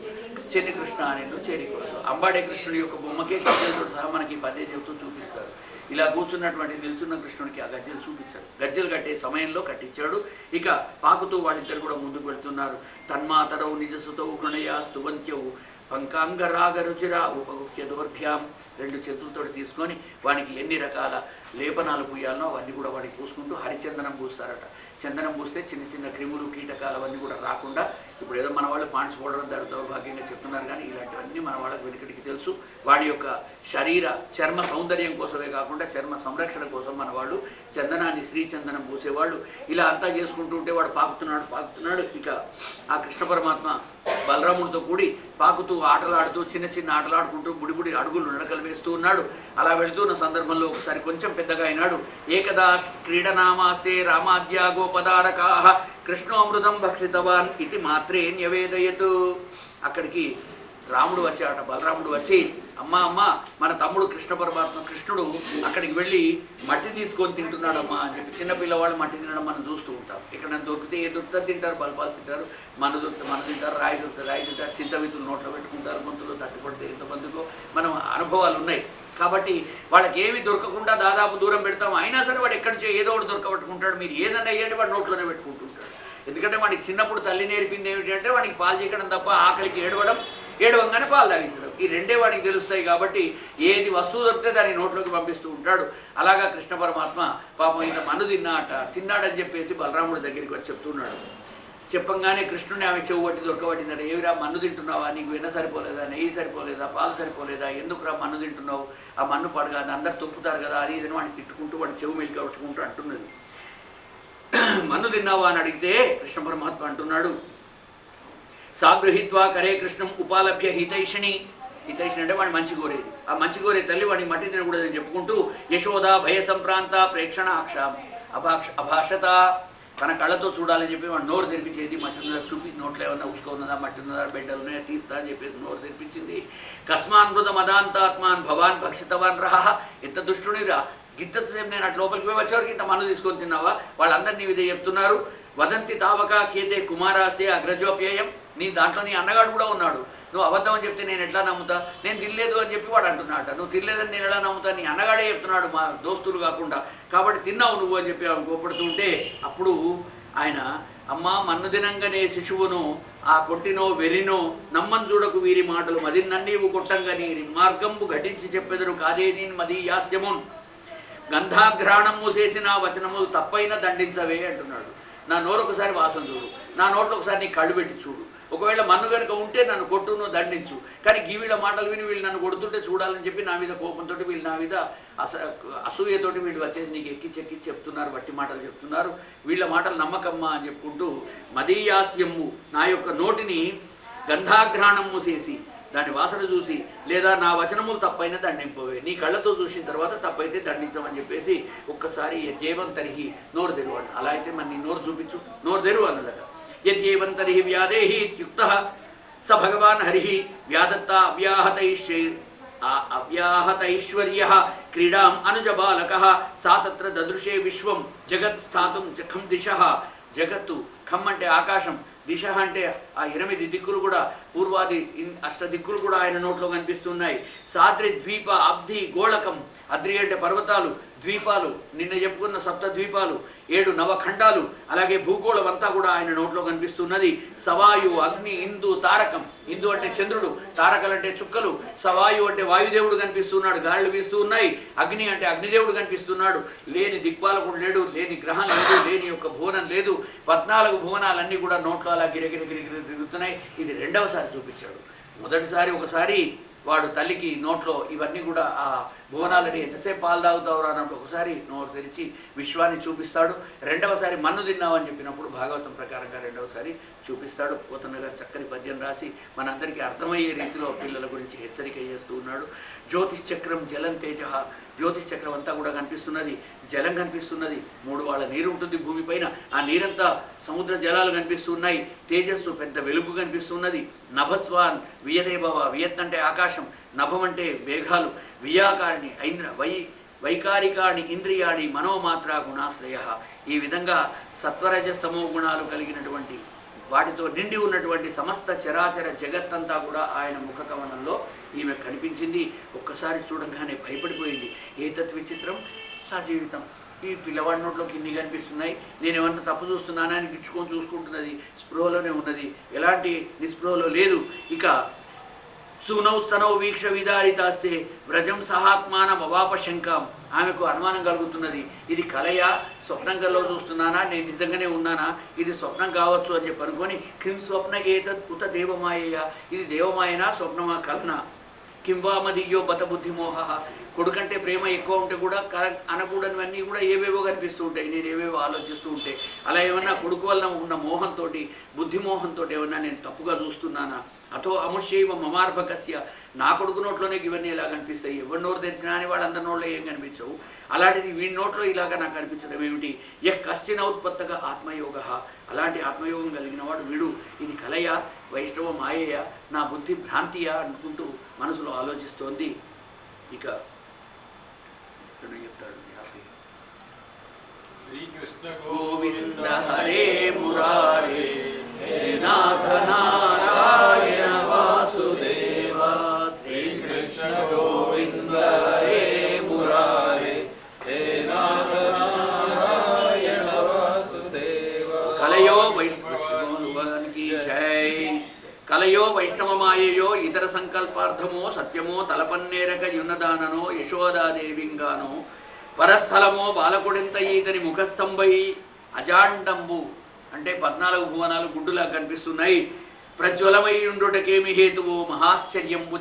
చిన్ని కృష్ణ అనేటు చేరికోవచ్చు. అంబాడే కృష్ణుడి యొక్క బొమ్మకే గజ్జెలతో సహా మనకి పదే చెబుతూ చూపిస్తారు. ఇలా కూర్చున్నటువంటి నిల్చున్న కృష్ణుడికి ఆ గజ్జెలు చూపించాడు. గజ్జెలు కట్టే సమయంలో కట్టించాడు. ఇక పాకుతూ వాళ్ళిద్దరు కూడా ముందుకు వెళ్తున్నారు. తన్మాతరవు నిజసుతవు కృణయా స్తువంత్యవు పంకాంగరాగ రుచిరా ఉపగుహ్య దౌర్భ్యాం. 2 చేతులతో తీసుకొని వానికి ఎన్ని రకాల లేపనాలు పూయాలనో అవన్నీ కూడా వాడికి పూసుకుంటూ హరిచందనం పూస్తారట. చందనం పూస్తే చిన్న చిన్న క్రిములు కీటకాలు అవన్నీ కూడా రాకుండా, ఇప్పుడు ఏదో మన వాళ్ళు పాండ్స్ పౌడర్ దౌర్భాగ్యంగా చెప్తున్నారు, కానీ ఇలాంటివన్నీ మన వాళ్ళకి వెనుకటికి తెలుసు. వాడి యొక్క శరీర చర్మ సౌందర్యం కోసమే కాకుండా చర్మ సంరక్షణ కోసం మన వాళ్ళు చందనాన్ని శ్రీచందనం పూసేవాళ్ళు. ఇలా అంతా చేసుకుంటూ ఉంటే వాడు పాకుతున్నాడు. ఇక ఆ కృష్ణ పరమాత్మ బలరాముడితో కూడి పాకుతూ ఆటలాడుతూ చిన్న చిన్న ఆటలాడుకుంటూ బుడిబుడి అడుగులు నడకలు వేస్తూ ఉన్నాడు. అలా వెళుతున్న సందర్భంలో ఒకసారి కొంచెం పెద్దగా అయినాడు. ఏకదా క్రీడనామాస్తే రామాద్యా గోపదారకాః కృష్ణోమృతం భక్షితవాన్ ఇది మాత్రే న్యవేదయతు. అక్కడికి రాముడు వచ్చాట. బలరాముడు వచ్చి అమ్మా మన తమ్ముడు కృష్ణ పరమాత్మ కృష్ణుడు అక్కడికి వెళ్ళి మట్టి తీసుకొని తింటున్నాడమ్మా అని చెప్పి. చిన్నపిల్లవాళ్ళు మట్టి తినడం మనం చూస్తూ ఉంటాం. ఇక్కడ దొరికితే ఏ దొరికితే తింటారు, బల్పాలు తింటారు, మన దొరికితే మన తింటారు, రాయి దొరికితే రాయి తింటారు, చింతవిత్తులు నోట్లో పెట్టుకుంటారు, గొంతులో తట్టుపడితే ఎంతమందికో మనం అనుభవాలు ఉన్నాయి. కాబట్టి వాళ్ళకి ఏమి దొరకకుండా దాదాపు దూరం పెడతాం. అయినా సరే వాడు ఎక్కడి నుంచో ఏదో ఒకటి దొరకబట్టుకుంటాడు. మీరు ఏదన్నా వేయండి వాడు నోట్లోనే పెట్టుకుంటుంటాడు. ఎందుకంటే వాడికి చిన్నప్పుడు తల్లి నేర్పింది ఏమిటంటే వాడికి పాలు చేయడం తప్ప ఆకలికి ఏడవగానే పాలు తాగించడం, ఈ 2 వాడికి తెలుస్తాయి. కాబట్టి ఏది వస్తువు దొరికితే దాన్ని నోట్లోకి పంపిస్తూ ఉంటాడు. అలాగా కృష్ణ పరమాత్మ పాపం ఇంత మను తిన్నాడని చెప్పేసి బలరాముడి దగ్గరికి వచ్చి చెప్తున్నాడు. చెప్పంగానే కృష్ణుని ఆమె చెవు పట్టి దొరకబట్టిందట. ఏవిరా మన్ను తింటున్నావా, నీకు వెన్న సరిపోలేదా, నెయ్యి సరిపోలేదా, పాలు సరిపోలేదా, ఎందుకురా మన్ను తింటున్నావు, ఆ మన్ను పడగా అందరు తొప్పుతారు కదా, అది ఇదని వాడిని తిట్టుకుంటూ వాడి చెవు మెలికి పట్టుకుంటూ అంటున్నది. మన్ను తిన్నావా అని అడిగితే కృష్ణ పరమాత్మ అంటున్నాడు, సాగృహీత్వా కరే కృష్ణం ఉపాలభ్య హితైషిణి. హితైషిణి అంటే వాడి మంచి కోరేది. ఆ మంచి కోరే తల్లి వాడిని మట్టి తినకూడదని చెప్పుకుంటూ యశోదా భయ సంప్రాంత ప్రేక్షణ అభాషత, తన కళ్ళతో చూడాలని చెప్పి వాడు నోరు తెరిపించేది. మట్టి ఉన్నదా చూపి, నోట్లో ఏమన్నా ఉసుక ఉన్నదా, మట్టి ఉన్నదా, బెడ్డలు ఉన్నాయా తీస్తా అని చెప్పేసి నోరు తెరిపించింది. కస్మాన్ మృత మదాంతాత్మాన్ భవాన్ భక్షితవాన్ రహ. ఎంత దుష్టునిరా, గిద్దసేపు నేను అటు లోపలికి పోయి వచ్చేవారికి ఇంత మన్ను తీసుకొని తిన్నావా, వాళ్ళందరినీ ఇదే చెప్తున్నారు. వదంతి తావక కేతే కుమారాస్తే అగ్రజోప్యేయం. నీ దాంట్లో నీ అన్నగాడు కూడా ఉన్నాడు. నువ్వు అబద్ధం అని చెప్తే నేను ఎట్లా నమ్ముతా, నేను తినలేదు అని చెప్పి వాడు అంటున్నాడు. నువ్వు తినలేదని నేను ఎలా నమ్ముతా, నీ అన్నగాడే చెప్తున్నాడు, మా దోస్తులు కాకుండా, కాబట్టి తిన్నావు నువ్వు అని చెప్పి ఆమె కోపడుతుంటే అప్పుడు ఆయన అమ్మా మన్ను దినంగానే శిశువును ఆ కొట్టినో వెరినో నమ్మన్ చూడకు వీరి మాటలు మదిన్నీవు కొట్టంగా నీ మార్గంబు ఘటించి చెప్పెదరు కాదేది మది యాస్యమున్ గంధాఘ్రాణము చేసిన వచనములు తప్పైన దండించవే అంటున్నాడు. నా నోరు ఒకసారి వాసన చూడు, నా నోట్లో ఒకసారి నీ కళ్ళు పెట్టి చూడు, ఒకవేళ మన్ను కనుక ఉంటే నన్ను కొట్టు, నువ్వు దండించు. కానీ వీళ్ళ మాటలు విని వీళ్ళు నన్ను కొడుతుంటే చూడాలని చెప్పి నా మీద కోపంతో వీళ్ళు నా మీద అసూయతోటి వీళ్ళు వచ్చేసి నీకు ఎక్కిచ్చి చెప్తున్నారు, బట్టి మాటలు చెప్తున్నారు, వీళ్ళ మాటలు నమ్మకమ్మా అని చెప్పుకుంటూ మదీయాస్యము, నా యొక్క నోటిని గంధాఘ్రాణము చేసి దాని వాసన చూసి లేదా నా వచనములు తప్పైన దండింపవే, నీ కళ్ళతో చూసిన తర్వాత తప్పైతే దండించమని చెప్పేసి ఒక్కసారి యజ్జేవంతరిహి నోరు తెరువాడు. అలా అయితే మరి నీ నోరు చూపించు, నోరు తెరువు అన్నదట. యజ్జేవంతరిహి వ్యాదేహి ఇత్యుక్తః స భగవాన్ హరిహి వ్యాదత్త అవ్యాహతైశ్వర్యః క్రీడాం అనుజ బాలకః సా తత్ర దదృశే విశ్వం జగత్ స్థాతుం ఖం దిశః. జగత్తు ఖం అంటే ఆకాశం, దిశ అంటే ఆ 8 దిక్కులు కూడా, పూర్వాది 8 దిక్కులు కూడా ఆయన నోట్లో కనిపిస్తున్నాయి. సాద్రి ద్వీప అబ్ధి గోళకం, అద్రి అంటే పర్వతాలు, ద్వీపాలు నిన్న చెప్పుకున్న 7 ద్వీపాలు, 7 నవఖండాలు, అలాగే భూగోళం అంతా కూడా ఆయన నోట్లో కనిపిస్తున్నది. సవాయు అగ్ని ఇందు తారకం, ఇందు అంటే చంద్రుడు, తారకలు అంటే చుక్కలు, సవాయు అంటే వాయుదేవుడు కనిపిస్తున్నాడు, గాలులు వీస్తూ ఉన్నాయి, అగ్ని అంటే అగ్నిదేవుడు కనిపిస్తున్నాడు. లేని దిక్పాలకుడు లేడు, లేని గ్రహం లేదు, లేని యొక్క భువనం లేదు, 14 భువనాలన్నీ కూడా నోట్లో అలా గిరగిరి తిరుగుతున్నాయి. ఇది 2వసారి చూపించాడు. మొదటిసారి ఒకసారి వాడు తల్లికి నోట్లో ఇవన్నీ కూడా ఆ భువనాలని ఎంతసేపు పాలు తాగుతావురా అన్నప్పుడు ఒకసారి నోరు తెరిచి విశ్వాన్ని చూపిస్తాడు. రెండవసారి మన్ను తిన్నావని చెప్పినప్పుడు భాగవతం ప్రకారంగా రెండవసారి చూపిస్తాడు. పోతన్న గారు చక్కని పద్యం రాసి మనందరికీ అర్థమయ్యే రీతిలో పిల్లల గురించి హెచ్చరిక చేస్తూ ఉన్నాడు. జ్యోతిష్ చక్రం జలం తేజ, జ్యోతిష్ చక్రం అంతా కూడా కనిపిస్తున్నది, జలం కనిపిస్తున్నది, 3 వాళ్ళ నీరు ఉంటుంది భూమిపైన, ఆ నీరంతా సముద్ర జలాలు కనిపిస్తున్నాయి, తేజస్సు పెద్ద వెలుగు కనిపిస్తున్నది. నభస్వాన్ వియదేభవ, వియత్ అంటే ఆకాశం, నభం అంటే మేఘాలు, వియాకారిణి వైకారికాణి ఇంద్రియాణి మనోమాత్ర గుణాశ్రయ. ఈ విధంగా సత్వరజస్తమో గుణాలు కలిగినటువంటి వాటితో నిండి ఉన్నటువంటి సమస్త చరాచర జగత్తంతా కూడా ఆయన ముఖ కవనంలో ఈమె కనిపించింది. ఒక్కసారి చూడంగానే భయపడిపోయింది. ఏతత్ విచిత్రం సా జీవితం, ఈ పిల్లవాడి నోట్లోకి ఇన్ని కనిపిస్తున్నాయి, నేను ఏమన్నా తప్పు చూస్తున్నానా అని గిచ్చుకొని చూసుకుంటున్నది, స్పృహలోనే ఉన్నది, ఎలాంటి నిస్పృహలో లేదు. ఇక సునౌ స్తనౌ వీక్ష విదారితాస్తే వ్రజం సహాత్మానం అవాప శంకాం, ఆమెకు అనుమానం కలుగుతున్నది. ఇది కలయా, స్వప్నంలో చూస్తున్నానా, నేను నిజంగానే ఉన్నానా, ఇది స్వప్నం కావచ్చు అని చెప్పి అనుకొని కిం స్వప్న ఏతత్ ఉత దేవమాయయా, ఇది దేవమాయనా స్వప్నమా కల్నా, కింవామదియో బత బుద్ధిమోహ, కొడుకంటే ప్రేమ ఎక్కువ ఉంటే కూడా అనకూడనివన్నీ కూడా ఏవేవో కనిపిస్తూ ఉంటాయి, నేను ఏవేవో ఆలోచిస్తూ ఉంటే, అలా ఏమన్నా కొడుకు వల్ల ఉన్న మోహంతో బుద్ధిమోహంతో ఏమన్నా నేను తప్పుగా చూస్తున్నానా, అథో అముష్యవ మమార్భకస్య, నా కొడుకు నోట్లోనే ఇవన్నీ ఇలా కనిపిస్తాయి, ఎవరి నోరు తెచ్చినా అని వాళ్ళందరి నోట్లో ఏం కనిపించవు, అలాంటిది వీడి నోట్లో ఇలాగా నాకు కనిపించడం ఏమిటి. కశ్చిన ఉత్పత్తగా ఆత్మయోగ, అలాంటి ఆత్మయోగం కలిగిన వాడు వీడు, ఇది కలయ వైష్ణవ మాయయ, నా బుద్ధి భ్రాంతియా అనుకుంటూ మనసులో ఆలోచిస్తోంది. ఇక చెప్తాడు శ్రీకృష్ణ గోవింద హరే మురారే నాథ నారాయణ వాసుదేవ, శ్రీకృష్ణ గోవింద హరే మురారే నాథ నారాయణ వాసుదేవ. కలయో వైష్ణవానికి జై. కలయో వైష్ణవమాయయో ఇతర సంకల్పార్థమో సత్యమో తలపన్నేరక యున్నదాననో యశోదాదేవింగానో పరస్థలమో బాలకుడింత ఈతని ముఖస్తంభై అజాండంబు, అంటే 14 భువనాలు గుడ్డులా కనిపిస్తున్నాయి. ప్రజ్వలమై ఉండుటకేమి హేతువు మహాశ్చర్యంబు